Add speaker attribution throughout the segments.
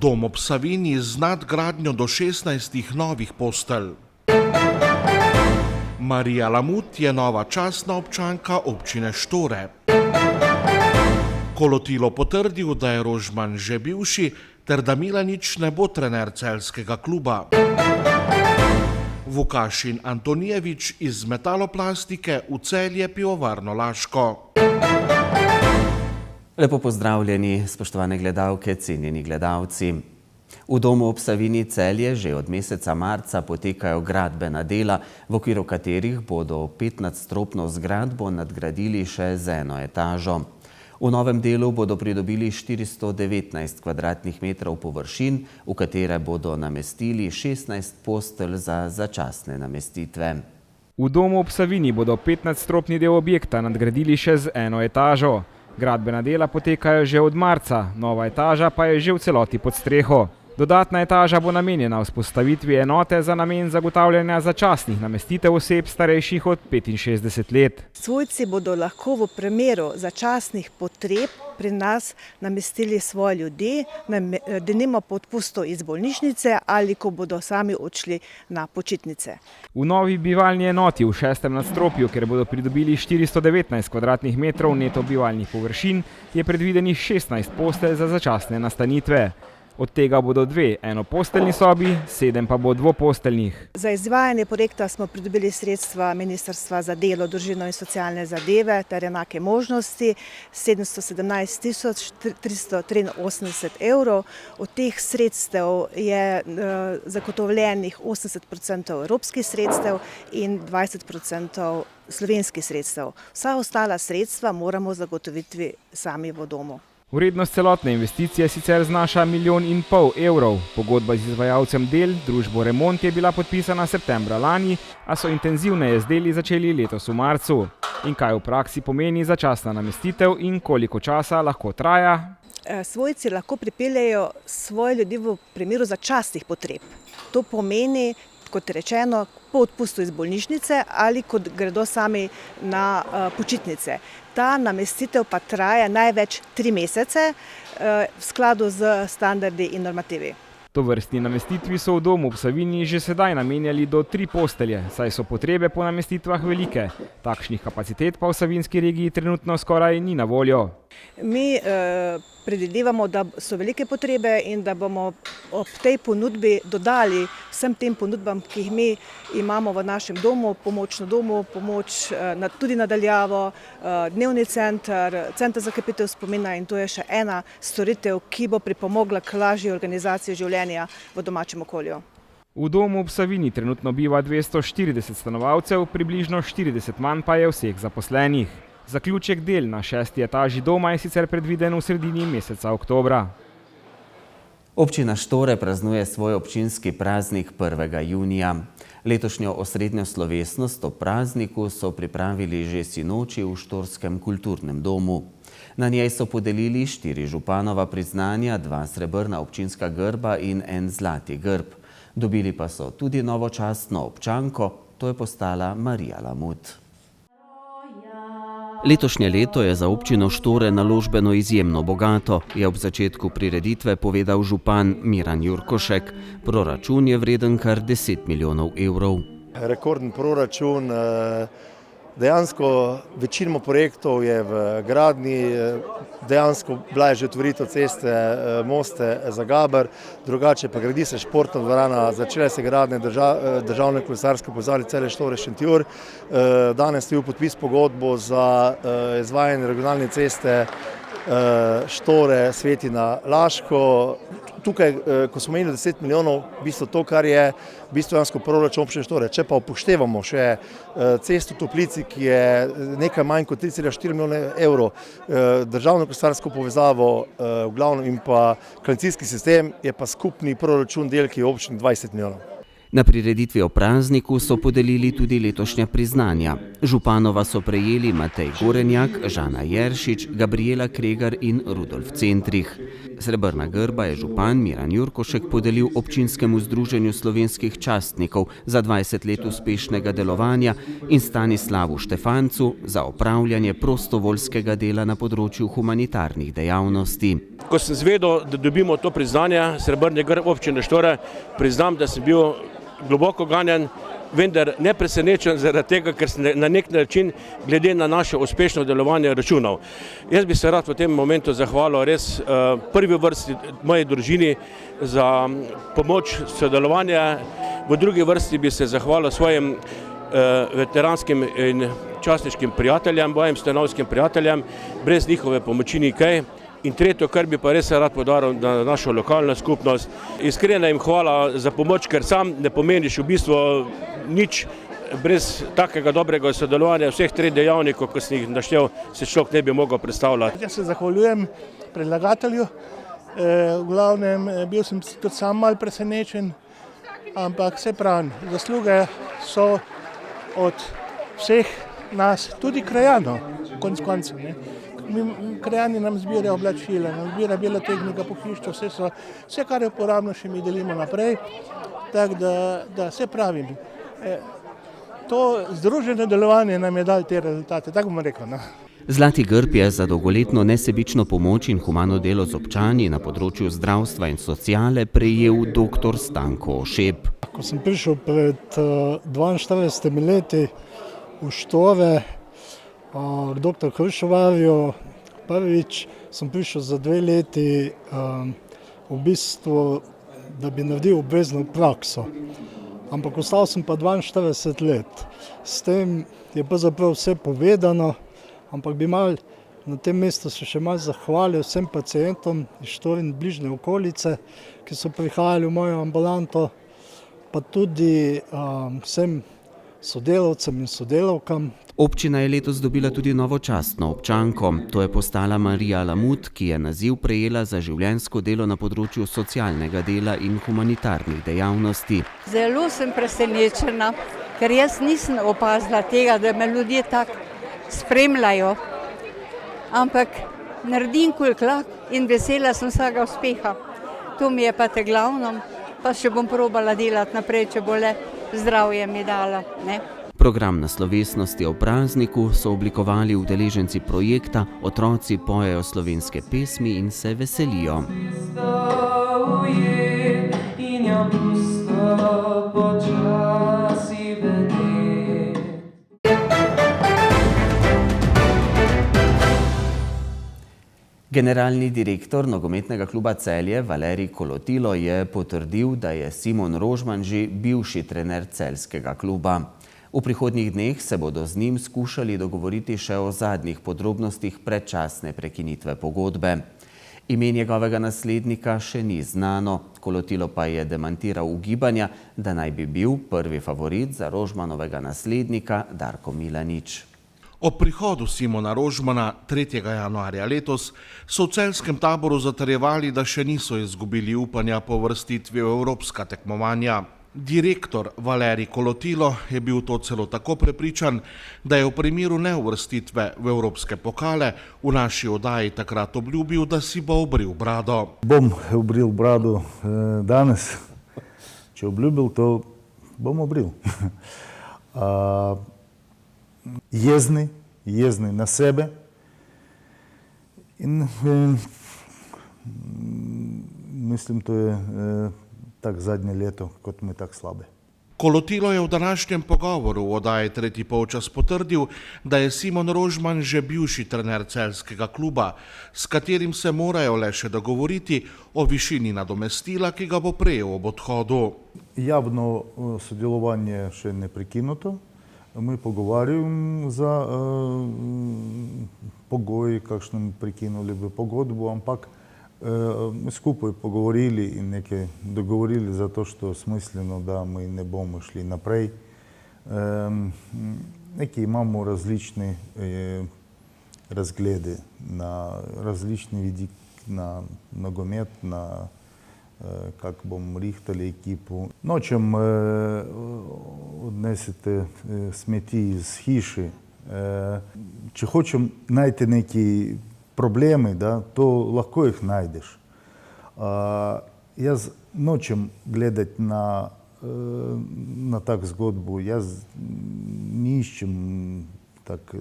Speaker 1: Dom ob Savinji z nadgradnjo do 16 novih postelj. Marija Lamut je nova častna občanka občine Štore. Kolotilo potrdil, da je Rožman že bivši, ter da Milanič ne bo trener celjskega kluba. Vukašin Antonijevič iz Metaloplastike v Celje Pivovarno Laško.
Speaker 2: Lepo pozdravljeni, spoštovane gledalke, cenjeni gledalci. V Domu ob Savinji Celje že od meseca marca potekajo gradbena dela, v okviru katerih bodo 15-stropno zgradbo nadgradili še z eno etažo. V novem delu bodo pridobili 419 kvadratnih metrov površin, v katere bodo namestili 16 postelj za začasne namestitve.
Speaker 3: V Domu ob Savinji bodo 15-stropni del objekta nadgradili še z eno etažo. Gradbena dela potekajo že od marca, nova etaža pa je že v celoti pod streho. Dodatna etaža bo namenjena vzpostavitvi enote za namen zagotavljanja začasnih namestitev oseb starejših od 65 let.
Speaker 4: Svojci bodo lahko v primeru začasnih potreb pri nas namestili svoje ljudi, denimo po odpustu iz bolnišnice ali ko bodo sami odšli na počitnice.
Speaker 3: V novi bivalni enoti v 6. nadstropju, kjer bodo pridobili 419 kvadratnih metrov neto bivalnih površin, je predvidenih 16 postelj za začasne nastanitve. Od tega bodo 2 enoposteljni sobi, 7 pa bo dvoposteljnih.
Speaker 4: Za izvajanje projekta smo pridobili sredstva Ministrstva za delo, družino in socialne zadeve ter enake možnosti, 717 383 evrov. Od teh sredstev je zagotovljenih 80% evropskih sredstev in 20% slovenskih sredstev. Vsa ostala sredstva moramo zagotoviti sami v domu.
Speaker 3: Vrednost celotne investicije sicer znaša 1,5 milijona evrov. Pogodba z izvajalcem del, družbo Remont, je bila podpisana septembra lani, a so intenzivneje z deli začeli letos v marcu. In kaj v praksi pomeni začasna namestitev in koliko časa lahko traja?
Speaker 4: Svojci lahko pripeljejo svoje ljudi v primeru začasnih potreb. To pomeni, kot rečeno, po odpustu iz bolnišnice ali kot gredo sami na počitnice. Ta namestitev pa traja največ 3 mesece v skladu z standardi in normativi.
Speaker 3: Tovrstni namestitvi so v Domu ob Savinji že sedaj namenjali do 3 postelje, saj so potrebe po namestitvah velike. Takšnih kapacitet pa v savinjski regiji trenutno skoraj ni na voljo.
Speaker 4: Mi predvidevamo, da so velike potrebe in da bomo ob tej ponudbi dodali vsem tem ponudbam, ki jih mi imamo v našem domu, pomoč na domu, pomoč tudi nadaljavo, dnevni center, center za krepitev spomina, in to je še ena storitev, ki bo pripomogla k lažji organizaciji življenja v domačem okolju.
Speaker 3: V Domu ob Savinji trenutno biva 240 stanovalcev, približno 40 manj pa je vseh zaposlenih. Zaključek del na 6. etaži doma je sicer predviden v sredini meseca oktobra.
Speaker 2: Občina Štore praznuje svoj občinski praznik 1. junija. Letošnjo osrednjo slovesnost ob prazniku so pripravili že sinoči v Štorskem kulturnem domu. Na njej so podelili 4 županova priznanja, 2 srebrna občinska grba in 1 zlati grb. Dobili pa so tudi novočastno občanko, to je postala Marija Lamut. Letošnje leto je za občino Štore naložbeno izjemno bogato, je ob začetku prireditve povedal župan Miran Jurkošek. Proračun je vreden kar 10 milijonov evrov.
Speaker 5: Rekorden proračun, dejansko večino projektov je v gradnji, dejansko bila je že otvoritev ceste, moste za Gaber, drugače pa gradi se športna dvorana, začele se gradnje državne kolesarske povezave Celje Štore Šentjur. Danes je bil podpis pogodbo za izvajanje regionalne ceste Štore Svetina Laško. Tukaj, ko smo imeli 10 milijonov, v bistvu to, kar je proračun občine Štore. Če pa upoštevamo še cesto v Toplici, ki je nekaj manj kot 3,4 milijone evrov, državno kolesarsko povezavo v glavnem in pa kanalizacijski sistem, je pa skupni proračun del, ki je občini 20 milijonov.
Speaker 2: Na prireditvi o prazniku so podelili tudi letošnja priznanja. Županova so prejeli Matej Gorenjak, Žana Jeršič, Gabriela Kregar in Rudolf Centrih. Srebrna grba je župan Miran Jurkošek podelil občinskemu združenju slovenskih častnikov za 20 let uspešnega delovanja in Stanislavu Štefancu za opravljanje prostovoljskega dela na področju humanitarnih dejavnosti.
Speaker 6: Ko sem zvedel, da dobimo to priznanje Srebrni grb občine Štore, priznam, da sem bil globoko ganjen, vendar ne presenečen zaradi tega, ker sem na nek način glede na naše uspešno delovanje računal. Jaz bi se rad v tem momentu zahvalil res prvi vrsti moji družini za pomoč, sodelovanje, v drugi vrsti bi se zahvalil svojim veteranskim in častniškim prijateljem, mojim stanovskim prijateljem, brez njihove pomoči ni kaj. In tretjo, kar bi pa res rad podaril na našo lokalno skupnost, iskrena jim hvala za pomoč, ker sam ne pomeniš v bistvu nič brez takega dobrega sodelovanja vseh treh dejavnikov, ko sem jih naštel, se človek ne bi mogel predstavljati.
Speaker 7: Jaz se zahvaljujem predlagatelju, v glavnem bil sem tudi sam mal presenečen, ampak se pravi, zasluge so od vseh nas, tudi krajanov, konec koncev. Krajani nam zbirajo oblačila, nam zbira bela tehnika, pohištvo, vse, kar je uporabno, še mi delimo naprej. Tako da se pravim, to združeno delovanje nam je dalo te rezultate, tako bom rekel. No.
Speaker 2: Zlati grb je za dolgoletno nesebično pomoč in humano delo z občani na področju zdravstva in sociale prejel dr. Stanko Ošep.
Speaker 8: Ko sem prišel pred 42 leti v Štore, k dr. Hršovarju, prvič sem prišel za 2 leti v bistvu, da bi naredil obvezno prakso. Ampak ostal sem pa 42 let. S tem je pravzaprav vse povedano, ampak bi mal na tem mestu se še malo zahvalil vsem pacientom iz Štore in bližnje okolice, ki so prihajali v mojo ambulanto, pa tudi vsem sodelavcem in sodelavkam.
Speaker 2: Občina je letos dobila tudi novo častno občanko. To je postala Marija Lamut, ki je naziv prejela za življenjsko delo na področju socialnega dela in humanitarnih dejavnosti.
Speaker 9: Zelo sem presenečena, ker jaz nisem opazila tega, da me ljudje tako spremljajo. Ampak naredim kulklak in vesela sem vsega uspeha. To mi je pa te glavno, pa še bom probala delati naprej, če bo le zdravje mi dala. Ne?
Speaker 2: Program na slovesnosti o prazniku so oblikovali udeleženci projekta Otroci pojejo slovenske pesmi in se veselijo. Generalni direktor nogometnega kluba Celje Valerij Kolotilo je potrdil, da je Simon Rožman že bivši trener celjskega kluba. V prihodnjih dneh se bodo z njim skušali dogovoriti še o zadnjih podrobnostih predčasne prekinitve pogodbe. Ime njegovega naslednika še ni znano, Kolotilo pa je demantiral ugibanja, da naj bi bil prvi favorit za Rožmanovega naslednika Darko Milanič.
Speaker 1: Ob prihodu Simona Rožmana 3. januarja letos so v celjskem taboru zatrjevali, da še niso izgubili upanja po uvrstitvi v evropska tekmovanja. Direktor Valerij Kolotilo je bil to celo tako prepričan, da je v primeru neuvrstitve v evropske pokale v naši oddaji takrat obljubil, da si bo obril brado.
Speaker 10: Bom obril brado danes. Če obljubil, to bom obril. Jezni na sebe in mislim, to je tak zadnje leto, kot mi tak slabe.
Speaker 1: Kolotilo je v današnjem pogovoru v oddaji Tretji polčas potrdil, da je Simon Rožman že bivši trener celjskega kluba, s katerim se morajo le še dogovoriti o višini nadomestila, ki ga bo prejel ob odhodu.
Speaker 10: Javno sodelovanje še ne prekinuto. Mi pogovarjamo za pogoji, kakšno prekinuli bi pogodbo, ampak skupaj pogovorili in nekaj dogovorili za to, što smisleno, da mi ne bomo šli naprej. Neki imamo različne razglede na različni vidik, na nogomet, na kako bomo rihtali ekipo. Nočem odnesete smeti iz hiše. Če hočem najti neki problemi, da, to lahko jih najdeš. Jaz nočem gledati na tak zgodbu, jaz ne iščem tak,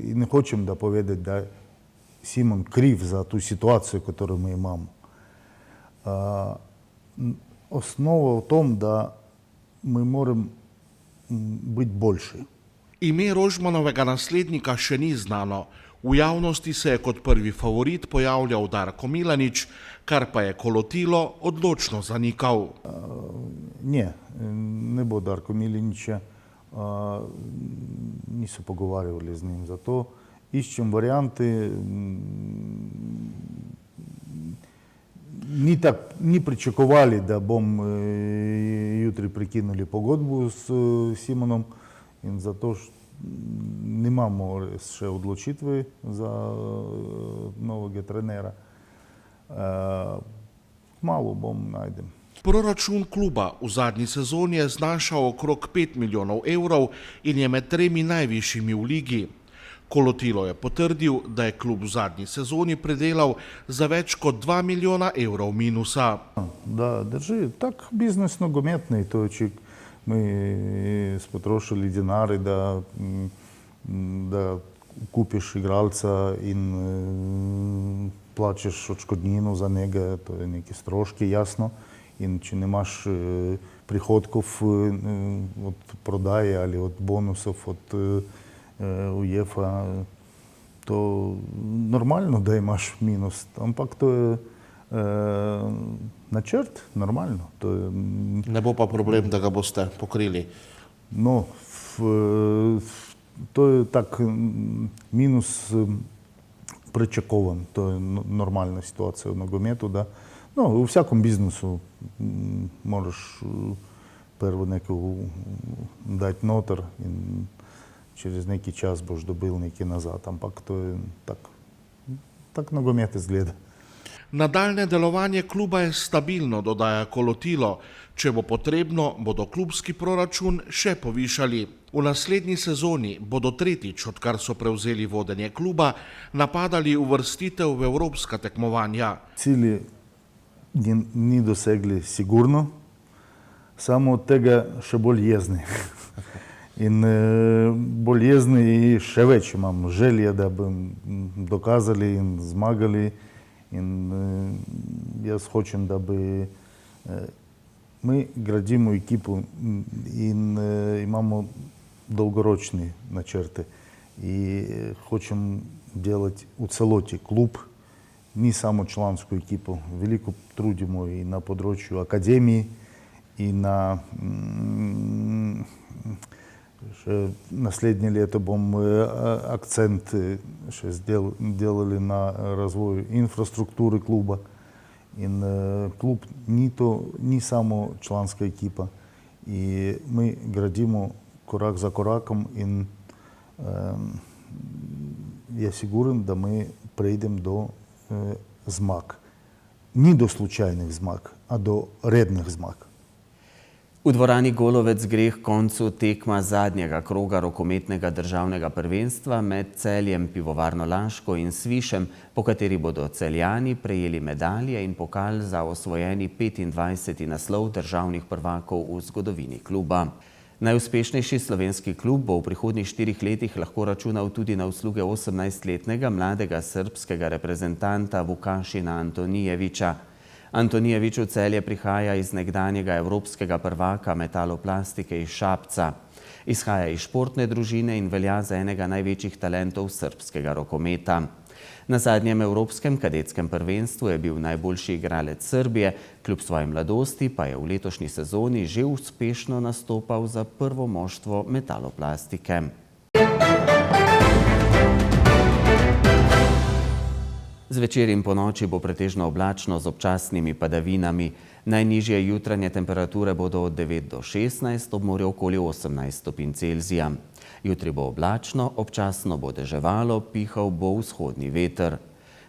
Speaker 10: in ne hočem da povedati, da je Simon kriv za tu situaciju, katero mi imamo. Osnova v tom, da mi moramo biti boljši.
Speaker 1: Ime Rožmanovega naslednika še ni znano. V javnosti se je kot prvi favorit pojavljal Darko Milanič, kar pa je Kolotilo odločno zanikal.
Speaker 10: Ne bo Darko Milaniča, niso pogovarjali z njim. Zato iščem variante, ni pričakovali, da bom jutri prekinuli pogodbu s Simonom in zato nimamo res še odločitve za novega trenera. Malo bom najdem.
Speaker 1: Proračun kluba v zadnji sezoni je znašal okrog 5 milijonov evrov in je med 3 najvišjimi v ligi. Kolotilo je potrdil, da je klub v zadnji sezoni predelal za več kot 2 milijona evrov minusa.
Speaker 10: Da, drži, tak biznis nogometni, to je, če mi spotrošili denari, da kupiš igralca in plačeš odškodnino za njega, to je neki stroški, jasno. In če nemaš prihodkov od prodaje ali od bonusov od UEFA, to normalno, da imaš minus, ampak to je načrt, normalno.
Speaker 1: Ne bo pa problem, da ga boste pokrili?
Speaker 10: No, to je tak minus pričakovan, to je normalna situacija v nogometu, da v vsakom biznisu moraš prvo nekaj dati noter in čez neki čas boš dobil nekaj nazad, ampak to je tak nogomet izgleda.
Speaker 1: Nadaljne delovanje kluba je stabilno, dodaja Kolotilo. Če bo potrebno, bodo klubski proračun še povišali. V naslednji sezoni bodo tretjič, odkar so prevzeli vodenje kluba, napadali uvrstitev v evropska tekmovanja.
Speaker 10: Cilji ni dosegli sigurno, samo od tega še bolj jezni. In bolj jezni še več imam želje, da bi dokazali in zmagali. In jaz hočem, da bi mi gradimo ekipo in imamo dolgoročni načrte. In hočem delati v celoti klub, ni samo člansko ekipo. Veliko trudimo i na področju akademije i na naslednje leto bom akcent še delali na razvoju infrastrukture kluba. In klub ni samo članska ekipa. I mi gradimo korak za korakom in je siguran, da mi prejdem do zmag. Ni do slučajnih zmag, a do rednih zmag.
Speaker 2: V dvorani Golovec gre k koncu tekma zadnjega kroga rokometnega državnega prvenstva med Celjem, Pivovarno Laško in Svišem, po kateri bodo Celjani prejeli medalje in pokal za osvojeni 25. naslov državnih prvakov v zgodovini kluba. Najuspešnejši slovenski klub bo v prihodnjih 4 letih lahko računal tudi na usluge 18-letnega mladega srbskega reprezentanta Vukašina Antonijeviča. Antonijevič v Celje prihaja iz nekdanjega evropskega prvaka metaloplastike iz Šapca. Izhaja iz športne družine in velja za enega največjih talentov srbskega rokometa. Na zadnjem evropskem kadetskem prvenstvu je bil najboljši igralec Srbije, kljub svoji mladosti pa je v letošnji sezoni že uspešno nastopal za prvo moštvo metaloplastike. Zvečer in ponoči bo pretežno oblačno z občasnimi padavinami. Najnižje jutranje temperature bodo od 9 do 16, ob morju okoli 18 stopinj Celzija. Jutri bo oblačno, občasno bo deževalo, pihal bo vzhodni veter.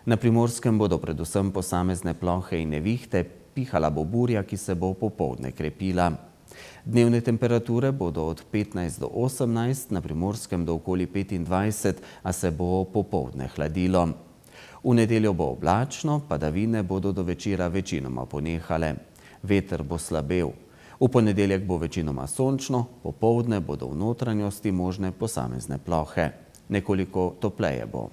Speaker 2: Na Primorskem bodo predvsem posamezne plohe in nevihte, Pihala bo burja, ki se bo popoldne krepila. Dnevne temperature bodo od 15 do 18, na Primorskem do okoli 25, a se bo popoldne hladilo. V nedeljo bo oblačno, padavine bodo do večera večinoma ponehale. Veter bo slabel. V ponedeljek bo večinoma sončno, popoldne bodo v notranjosti možne posamezne plohe. Nekoliko topleje bo.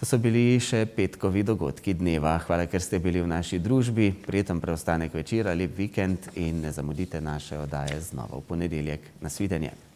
Speaker 2: To so bili še petkovi dogodki dneva. Hvala, ker ste bili v naši družbi. Prijeten preostanek večera, lep vikend in ne zamudite naše oddaje znova v ponedeljek. Nasvidenje.